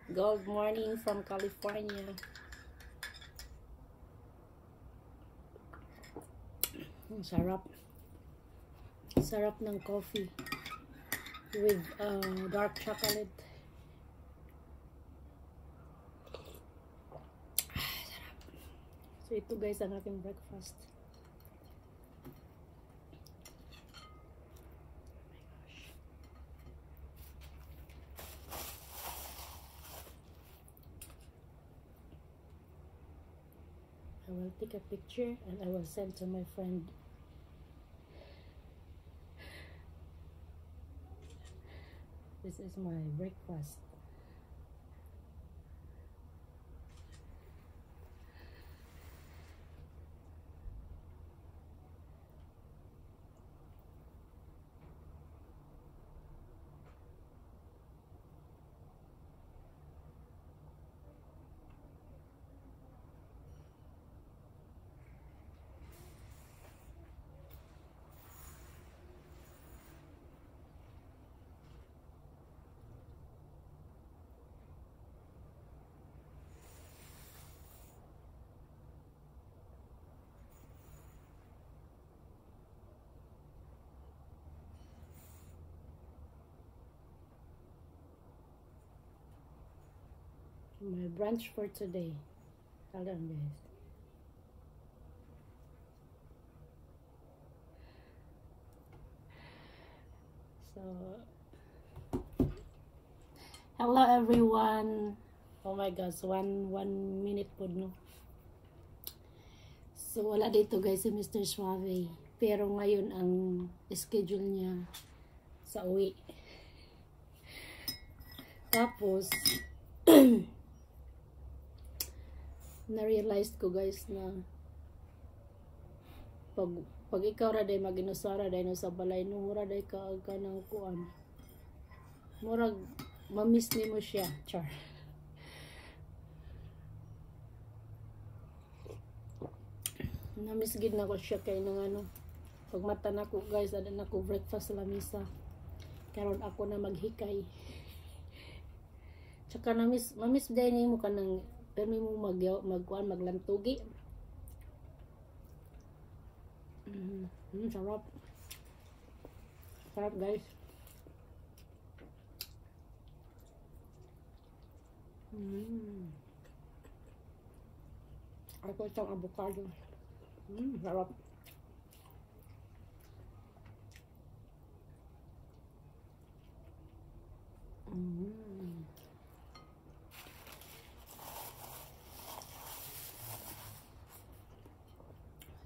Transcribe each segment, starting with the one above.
Good morning from California. Ang sarap. Sarap ng coffee with dark chocolate. Sarap. So ito guys ang aking breakfast. I will take a picture and I will send to my friend. This is my breakfast. My brunch for today. Hold on guys. So hello everyone. Oh my gosh, one minute po no. So wala dito guys si Mr. Suave. Pero ngayon ang schedule niya sa uwi. Tapos na-realize ko guys na pag ikaw ra day maginusara day no sa balay no mura day ka ng kuan murag mamiss nimo siya char. Na-miss gid na ko siya kay nang ano pag mata na ko guys ada na ko breakfast sa lamisa karon ako na maghikay tsaka mamiss day nimo kanang pero mo magkuan maglantugi. Sarap. Sarap guys. Ako itong avocado. Sarap.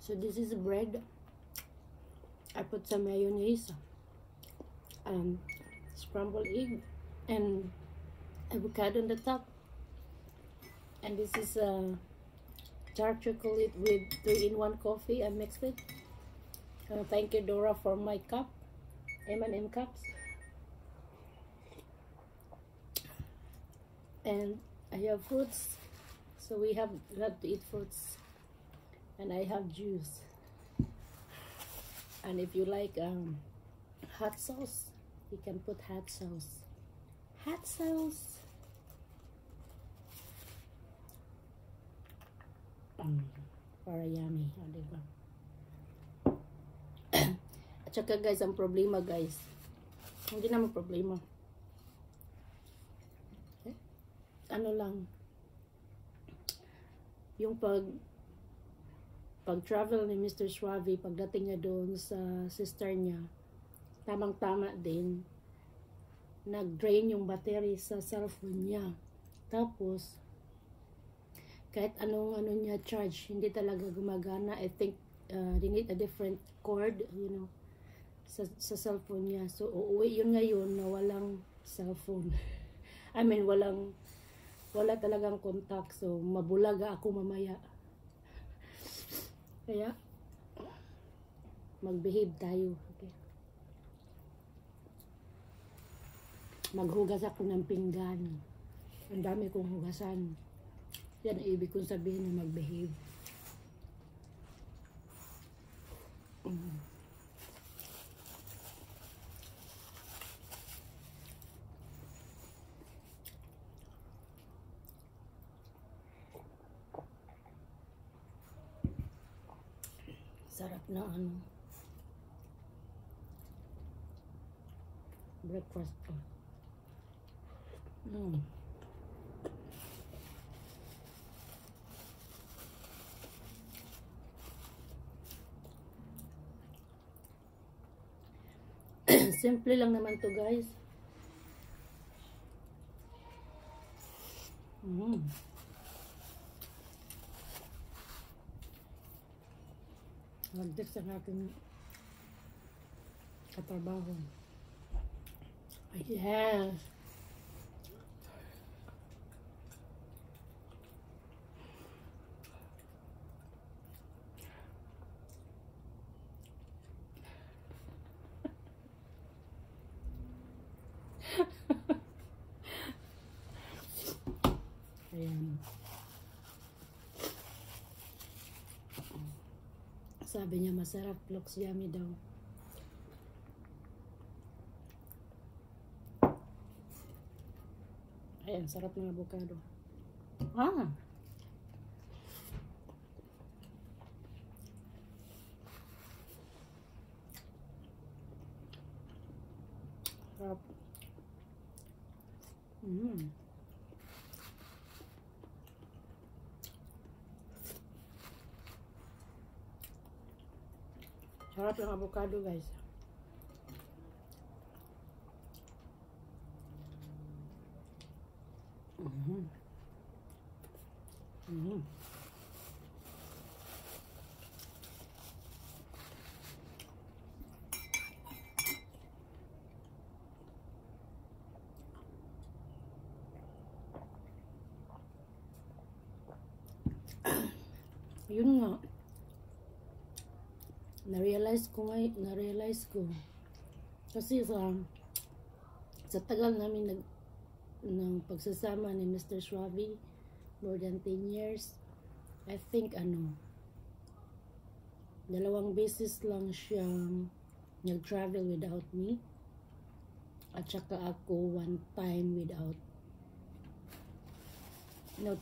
So this is bread. I put some mayonnaise, scrambled egg, and avocado on the top. And this is dark chocolate with 3-in-1 coffee. I mixed it. Thank you Dora for my cup, M&M cups. And I have fruits, so we have to eat fruits. And I have juice. And if you like hot sauce, you can put hot sauce. Hot sauce. Para yummy. Diba? At saka guys, ang problema guys. Hindi naman problema. Ano lang. Yung pag-travel ni Mr. Suave, pagdating niya doon sa sister niya, tamang-tama din, nag-drain yung battery sa cellphone niya. Tapos, kahit anong niya charge, hindi talaga gumagana. I think they need a different cord, you know, sa cellphone niya. So, uuwi yun ngayon na walang cellphone. I mean, wala talagang contact. So, mabulaga ako mamaya. Kaya, mag-behave tayo. Okay. Maghugas ako ng pinggan. Ang dami kong hugasan. Yan ang ibig kong sabihin na mag-behave. Sarap na ano, breakfast ko. Simple lang naman to, guys. Magdag sa aking katrabaho. Yes. Ayan. Sabi niya masarap, looks yummy daw. Ayan, sarap ng avocado. Sarap. Sarap ng avocado, guys. Yun nga. Na-realize ko kasi sa tagal namin ng pagsasama ni Mr. Suave, more than 10 years, I think 2 beses lang siyang nag-travel without me, at saka ako 1 time without,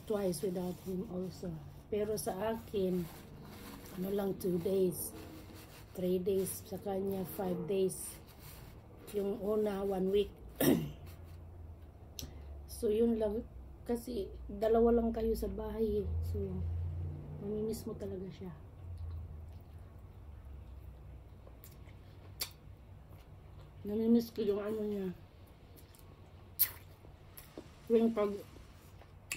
twice without him also. Pero sa akin, lang 2 days, 3 days, sa kanya 5 days. Yung una, 1 week. So, yun lang. Kasi, 2 lang kayo sa bahay. So, mamimiss mo talaga siya. Namimiss ko yung niya.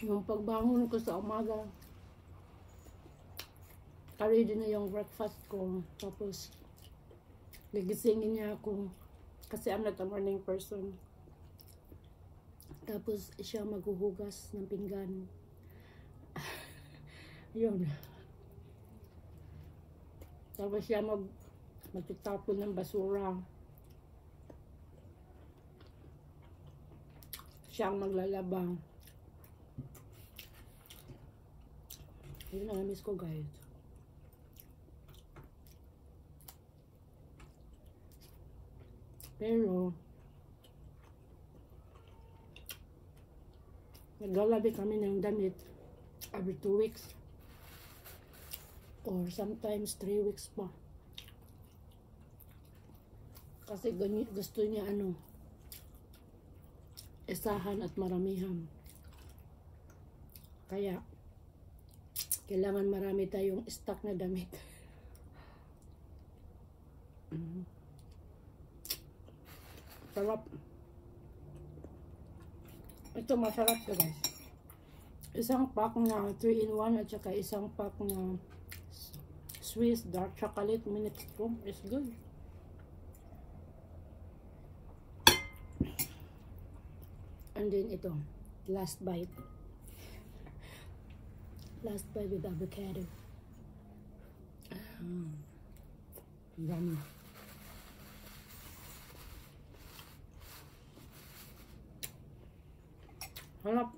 Yung pagbangon ko sa umaga, ready na yung breakfast ko. Tapos, gigisingin niya ako. Kasi I'm not a morning person. Tapos, siya maghuhugas ng pinggan. Yun. Tapos, siya magtutapon ng basura. Siya ang maglalaba. Yun ang miss ko, guys. Pero, naglalabi kami ng damit every 2 weeks. Or sometimes 3 weeks pa. Kasi gusto niya isahan at maramihan. Kaya, kailangan marami tayong stock na damit. Sarap. Ito masarap to, guys. Isang pack na 3-in-1 at saka isang pack na Swiss dark chocolate minute foam is good. And then ito, last bite. Last bite with avocado. Yummy. Harap.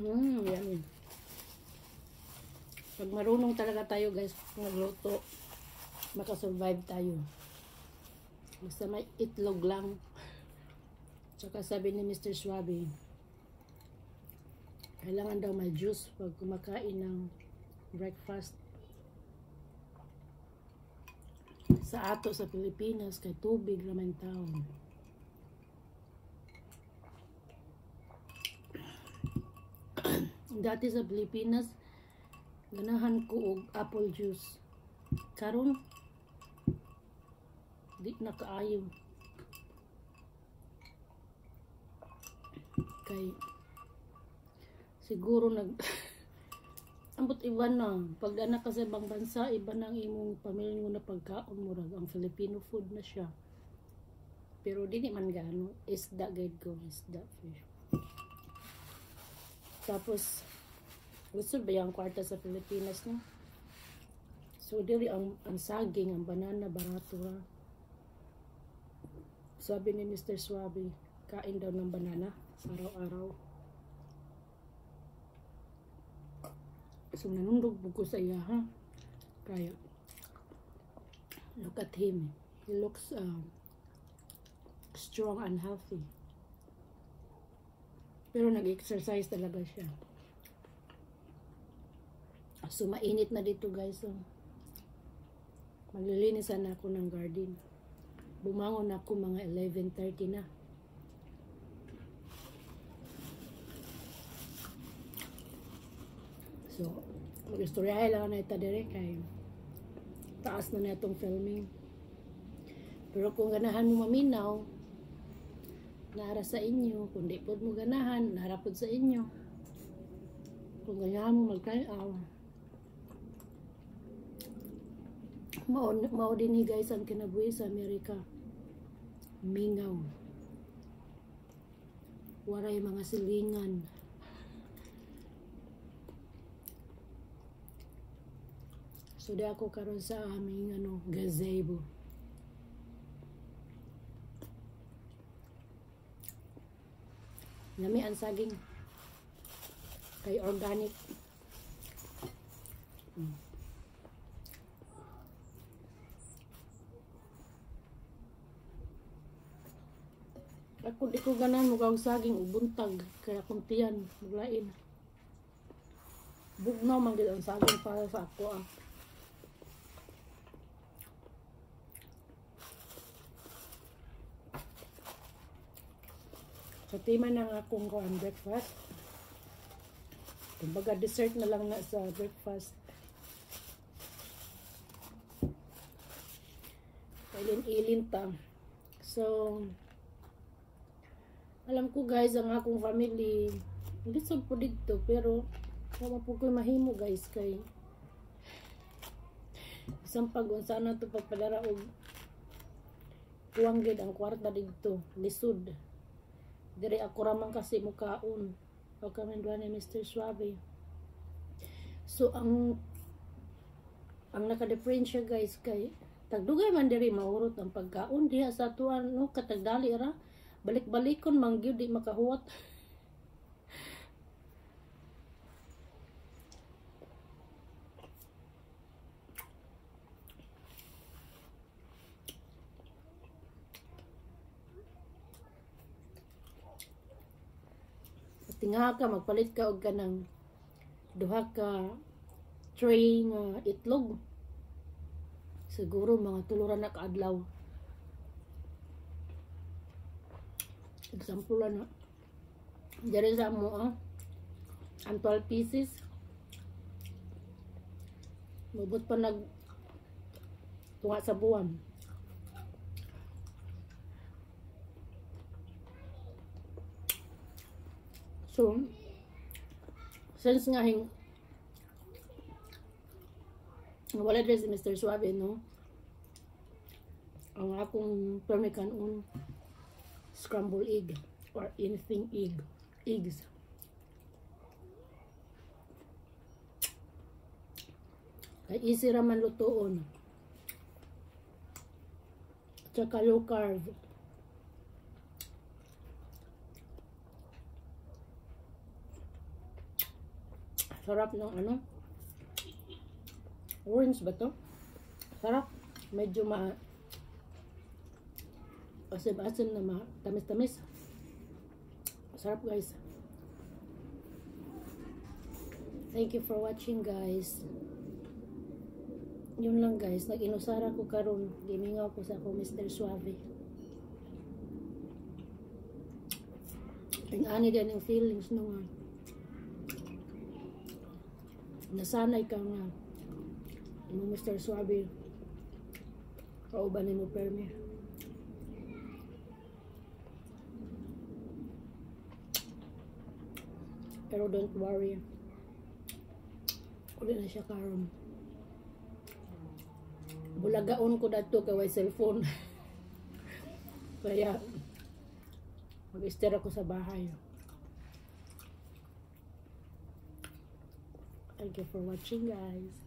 Yummy. Pag marunong talaga tayo, guys, magluto, makasurvive tayo. Basta may itlog lang. Tsaka sabi ni Mr. Suave, Kailangan daw may juice pag kumakain ng breakfast. Sa ato sa Pilipinas, kay tubig naman taon. Dati sa Pilipinas, ganahan ko og apple juice. Karon di na kaayo. Kay siguro ambot iba na. Pag anak ka sa ibang bansa, iba na ang imong pamilya mo na pagkaon mo rag. Ang Filipino food na siya. Pero di man gaano. Isda guide ko. Isda fish. Tapos, gusto ba yung kwarta sa Pilipinas no? So, dili ang saging, ang banana, barato ra. Sabi ni Mr. Suave, kain daw ng banana araw-araw. So, nanundog po ko sa iya, ha? Kaya, look at him. He looks strong and healthy. Pero nag-exercise talaga siya. So, mainit na dito, guys. So, maglilinisan na ako ng garden. Bumangon ako mga 11:30 na. So, mag-istoryahe lang na ito dire kay taas na itong filming. Pero kung ganahan mo maminaw, nara sa inyo. Kung di po mo ganahan, nara po sa inyo. Kung ganahan mo magkayaw. Mao din guys ang kinabuhi sa Amerika. Mingaw. Waray mga silingan. So, di ako karon sa aming gazebo. Nami ang saging. Kay organic. Ako di ko ganan mukhang saging ubuntag. Kaya kung tiyan, maglain. Bugnaw man gid ang saging para sa ako ah. So, tima na nga akong breakfast. Kumbaga, dessert na lang na sa breakfast. Ilin-ilin ta. So, alam ko guys, ang akong family, hindi sa po dito, pero wala po ko mahimo guys, kay isang pag-unsa na ito pagpadara og tuwanggid ang kwarta dito, lisod. Dire ako ramang kasi mukaon. O kami doon ni Mr. Suave. So, ang naka-difference guys, kay tagdugay man diri maurot ang pagkaon diha sa tuwan, no, katagdali ra. Balik-balikon manggyo di makahuwat. Tinga ka magpalit ka og kanang duha ka tray nga itlog. Siguro mga tuluran na kaadlaw. Example na. Dere sa mo ang 12 pieces. Mabot pa tunga sa buwan. So, since nga wala din si Mr. Suave, no? Ang akong permikanon scrambled egg or anything eggs. Kay easy raman lutoon. Tsaka low carb. Sarap ng orange ba to? Sarap. Medyo asim-asim na tamis-tamis. Sarap guys. Thank you for watching, guys. Yun lang, guys. Nag-inusara ko karon, gimingaw ko sa ako Mr. Suave. Ang ani din yung feelings no nga. Nasanay ka nga. Yung Mr. Suave. Kauban mo perme. Pero don't worry. Uli na siya karon. Bulagaon ko dato kay cellphone. Kaya mag-stay ako sa bahay. Thank you for watching, guys.